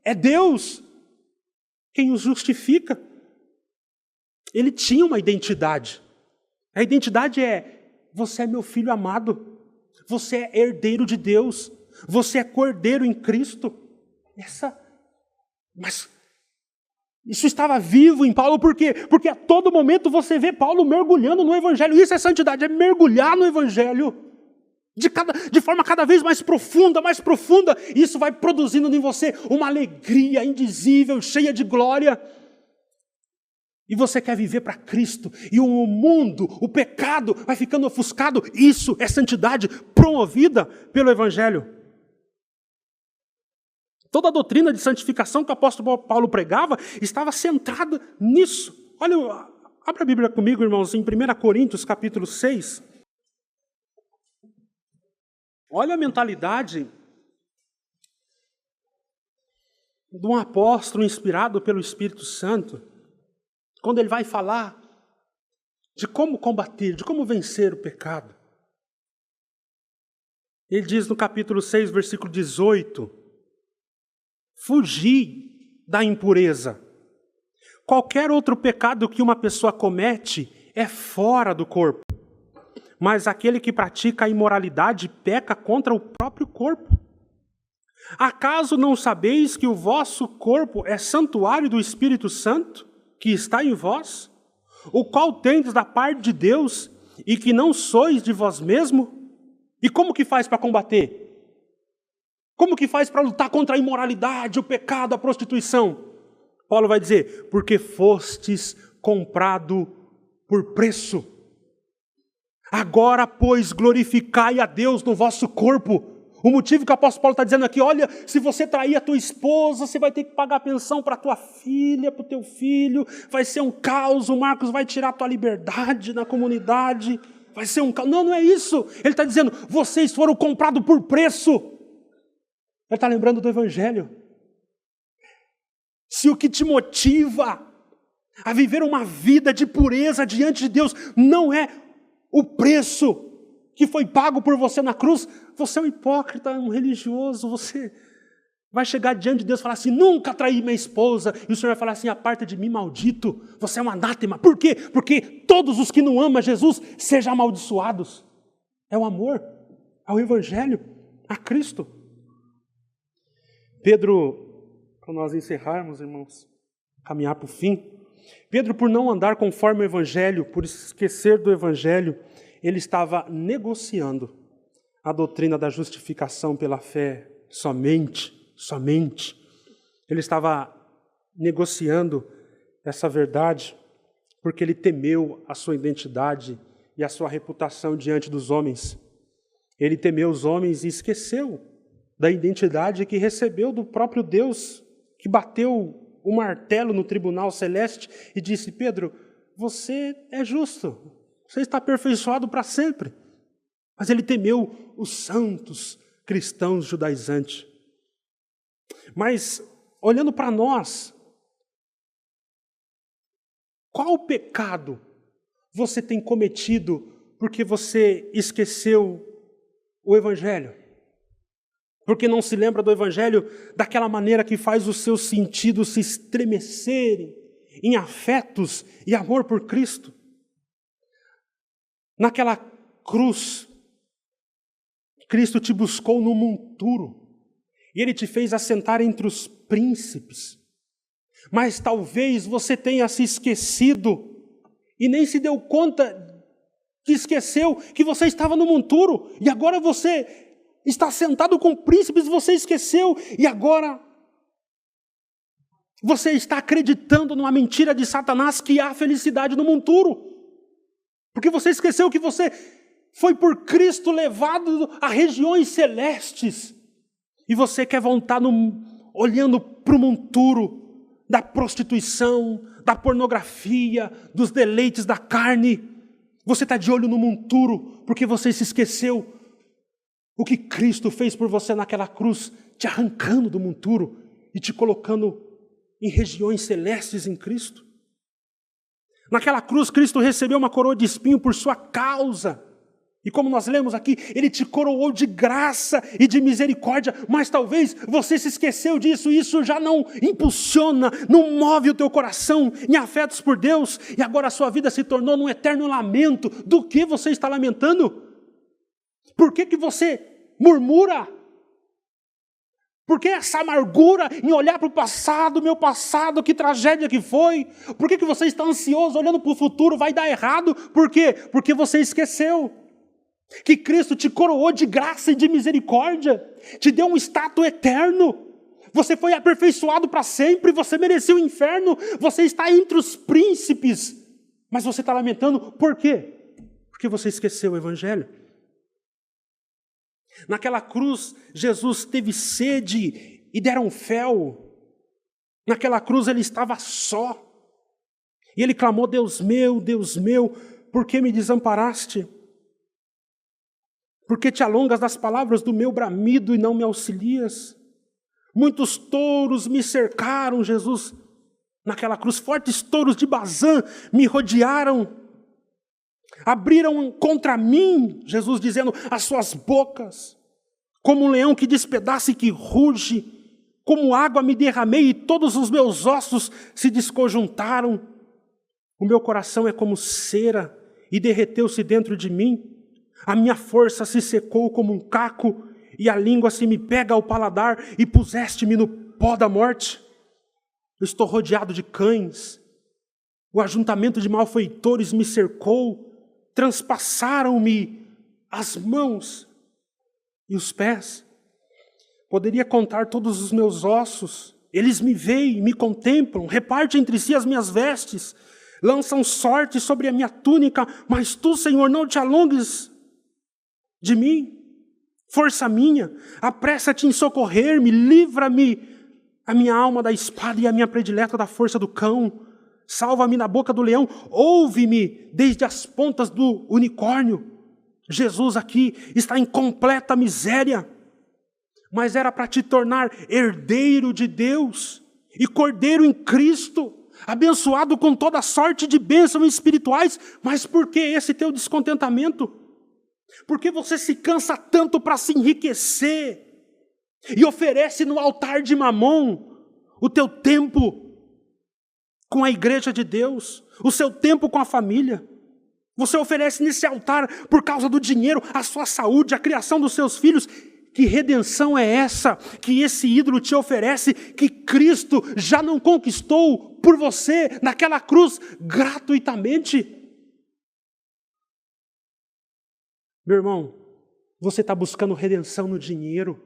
É Deus quem os justifica. Ele tinha uma identidade. A identidade é, você é meu filho amado, você é herdeiro de Deus, você é cordeiro em Cristo. Mas isso estava vivo em Paulo, por quê? Porque a todo momento você vê Paulo mergulhando no Evangelho. Isso é santidade, é mergulhar no Evangelho. De forma cada vez mais profunda, isso vai produzindo em você uma alegria indizível, cheia de glória. E você quer viver para Cristo, e o mundo, o pecado vai ficando ofuscado. Isso é santidade promovida pelo Evangelho. Toda a doutrina de santificação que o apóstolo Paulo pregava estava centrada nisso. Olha, abra a Bíblia comigo, irmãos, em 1 Coríntios capítulo 6. Olha a mentalidade de um apóstolo inspirado pelo Espírito Santo, quando ele vai falar de como combater, de como vencer o pecado. Ele diz no capítulo 6, versículo 18, fugi da impureza. Qualquer outro pecado que uma pessoa comete é fora do corpo. Mas aquele que pratica a imoralidade peca contra o próprio corpo. Acaso não sabeis que o vosso corpo é santuário do Espírito Santo, que está em vós, o qual tendes da parte de Deus, e que não sois de vós mesmo? E como que faz para combater? Como que faz para lutar contra a imoralidade, o pecado, a prostituição? Paulo vai dizer, porque fostes comprado por preço. Agora, pois, glorificai a Deus no vosso corpo. O motivo que o apóstolo Paulo está dizendo aqui, olha, se você trair a tua esposa, você vai ter que pagar pensão para a tua filha, para o teu filho, vai ser um caos, o Marcos vai tirar a tua liberdade na comunidade, vai ser um caos. Não é isso. Ele está dizendo, vocês foram comprados por preço. Ele está lembrando do Evangelho. Se o que te motiva a viver uma vida de pureza diante de Deus não é o preço que foi pago por você na cruz, você é um hipócrita, um religioso, você vai chegar diante de Deus e falar assim, nunca traí minha esposa, e o Senhor vai falar assim, aparta de mim, maldito, você é um anátema. Por quê? Porque todos os que não amam Jesus sejam amaldiçoados. É o amor ao Evangelho, a Cristo. Pedro, para nós encerrarmos, irmãos, caminhar para o fim, Pedro, por não andar conforme o Evangelho, por esquecer do Evangelho, ele estava negociando a doutrina da justificação pela fé somente. Ele estava negociando essa verdade porque ele temeu a sua identidade e a sua reputação diante dos homens. Ele temeu os homens e esqueceu da identidade que recebeu do próprio Deus, que bateu o martelo no tribunal celeste e disse, Pedro, você é justo, você está aperfeiçoado para sempre. Mas ele temeu os santos cristãos judaizantes. Mas, olhando para nós, qual pecado você tem cometido porque você esqueceu o Evangelho? Porque não se lembra do Evangelho daquela maneira que faz os seus sentidos se estremecerem em afetos e amor por Cristo? Naquela cruz, Cristo te buscou no monturo e Ele te fez assentar entre os príncipes. Mas talvez você tenha se esquecido e nem se deu conta que esqueceu que você estava no monturo e agora você está sentado com príncipes, você esqueceu, e agora você está acreditando numa mentira de Satanás que há felicidade no monturo. Porque você esqueceu que você foi por Cristo levado a regiões celestes. E você quer voltar olhando para o monturo da prostituição, da pornografia, dos deleites da carne. Você está de olho no monturo porque você se esqueceu o que Cristo fez por você naquela cruz, te arrancando do monturo e te colocando em regiões celestes em Cristo. Naquela cruz, Cristo recebeu uma coroa de espinho por sua causa. E como nós lemos aqui, Ele te coroou de graça e de misericórdia, mas talvez você se esqueceu disso e isso já não impulsiona, não move o teu coração em afetos por Deus, e agora a sua vida se tornou num eterno lamento. Do que você está lamentando? Por que você murmura? Por que essa amargura em olhar para o passado, meu passado, que tragédia que foi? Por que você está ansioso olhando para o futuro, vai dar errado? Por quê? Porque você esqueceu que Cristo te coroou de graça e de misericórdia, te deu um status eterno, você foi aperfeiçoado para sempre, você merecia o inferno, você está entre os príncipes, mas você está lamentando, por quê? Porque você esqueceu o Evangelho. Naquela cruz, Jesus teve sede e deram fel. Naquela cruz ele estava só. E ele clamou, Deus meu, por que me desamparaste? Por que te alongas das palavras do meu bramido e não me auxilias? Muitos touros me cercaram, Jesus. Naquela cruz, fortes touros de Bazã me rodearam. Abriram contra mim, Jesus dizendo, as suas bocas, como um leão que despedaça e que ruge, como água me derramei e todos os meus ossos se desconjuntaram. O meu coração é como cera e derreteu-se dentro de mim. A minha força se secou como um caco e a língua se me pega ao paladar e puseste-me no pó da morte. Eu estou rodeado de cães, o ajuntamento de malfeitores me cercou, transpassaram-me as mãos e os pés. Poderia contar todos os meus ossos. Eles me veem, me contemplam, repartem entre si as minhas vestes, lançam sorte sobre a minha túnica, mas tu, Senhor, não te alongues de mim. Força minha, apressa-te em socorrer-me, livra-me a minha alma da espada e a minha predileta da força do cão. Salva-me na boca do leão, ouve-me desde as pontas do unicórnio. Jesus aqui está em completa miséria. mas era para te tornar herdeiro de Deus e cordeiro em Cristo, abençoado com toda sorte de bênçãos espirituais. Mas por que esse teu descontentamento? Por que você se cansa tanto para se enriquecer e oferece no altar de Mamon o teu tempo com a igreja de Deus, o seu tempo com a família? Você oferece nesse altar por causa do dinheiro, a sua saúde, a criação dos seus filhos. Que redenção é essa que esse ídolo te oferece, que Cristo já não conquistou por você naquela cruz gratuitamente? Meu irmão, você está buscando redenção no dinheiro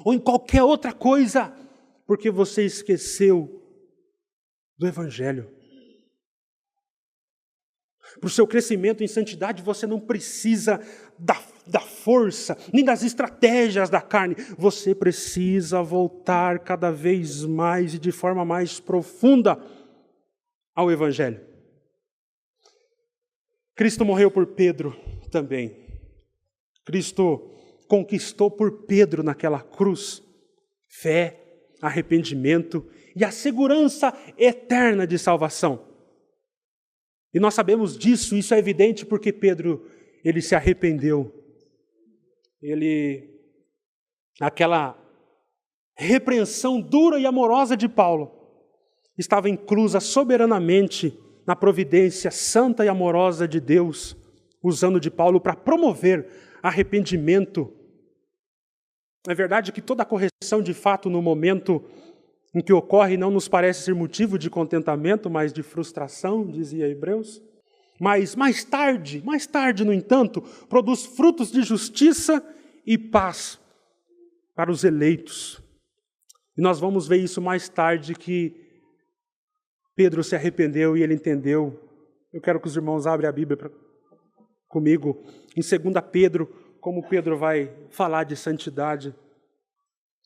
ou em qualquer outra coisa, porque você esqueceu do Evangelho. Para o seu crescimento em santidade, você não precisa da força, nem das estratégias da carne. Você precisa voltar cada vez mais e de forma mais profunda ao Evangelho. Cristo morreu por Pedro também. Cristo conquistou por Pedro naquela cruz fé, arrependimento e a segurança eterna de salvação. E nós sabemos disso, isso é evidente porque Pedro, ele se arrependeu. Aquela repreensão dura e amorosa de Paulo, estava inclusa soberanamente na providência santa e amorosa de Deus, usando de Paulo para promover arrependimento. É verdade que toda correção de fato no momento em que ocorre não nos parece ser motivo de contentamento, mas de frustração, dizia Hebreus. Mas mais tarde, no entanto, produz frutos de justiça e paz para os eleitos. E nós vamos ver isso mais tarde, que Pedro se arrependeu e ele entendeu. Eu quero que os irmãos abrem a Bíblia comigo, em 2 Pedro, como Pedro vai falar de santidade.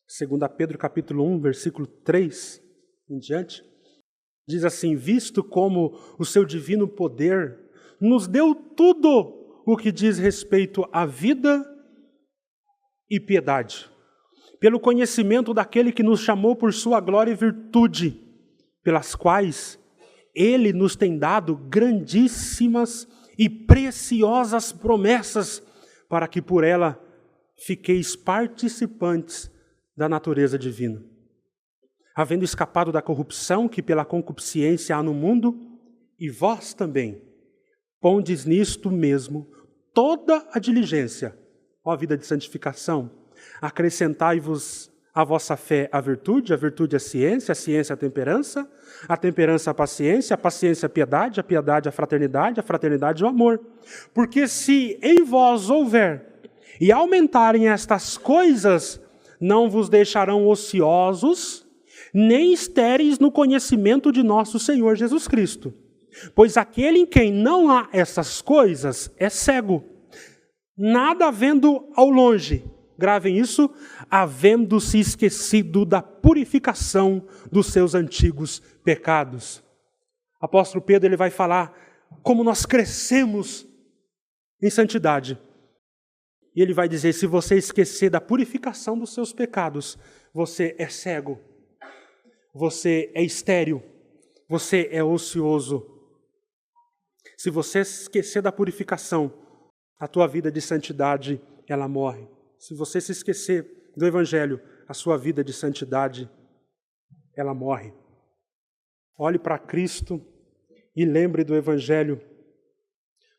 2 Pedro capítulo 1, versículo 3 em diante, diz assim: visto como o seu divino poder nos deu tudo o que diz respeito à vida e piedade, pelo conhecimento daquele que nos chamou por sua glória e virtude, pelas quais ele nos tem dado grandíssimas e preciosas promessas, para que por ela fiqueis participantes da natureza divina, havendo escapado da corrupção que pela concupiscência há no mundo, e vós também pondes nisto mesmo toda a diligência, ó vida de santificação, acrescentai-vos à vossa fé a virtude a ciência a temperança a paciência, a paciência a piedade a fraternidade o amor. Porque se em vós houver e aumentarem estas coisas, não vos deixarão ociosos, nem estéreis no conhecimento de nosso Senhor Jesus Cristo. Pois aquele em quem não há essas coisas é cego, nada vendo ao longe. Gravem isso, havendo-se esquecido da purificação dos seus antigos pecados. Apóstolo Pedro, ele vai falar como nós crescemos em santidade. E ele vai dizer, se você esquecer da purificação dos seus pecados, você é cego, você é estéril, você é ocioso. Se você esquecer da purificação, a tua vida de santidade, ela morre. Se você se esquecer do Evangelho, a sua vida de santidade, ela morre. Olhe para Cristo e lembre do Evangelho,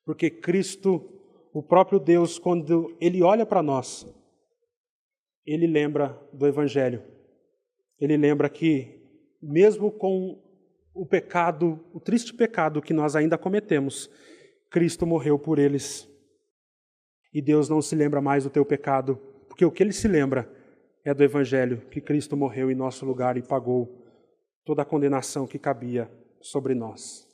porque Cristo, o próprio Deus, quando Ele olha para nós, Ele lembra do Evangelho. Ele lembra que, mesmo com o pecado, o triste pecado que nós ainda cometemos, Cristo morreu por eles. E Deus não se lembra mais do teu pecado, porque o que Ele se lembra é do Evangelho, que Cristo morreu em nosso lugar e pagou toda a condenação que cabia sobre nós.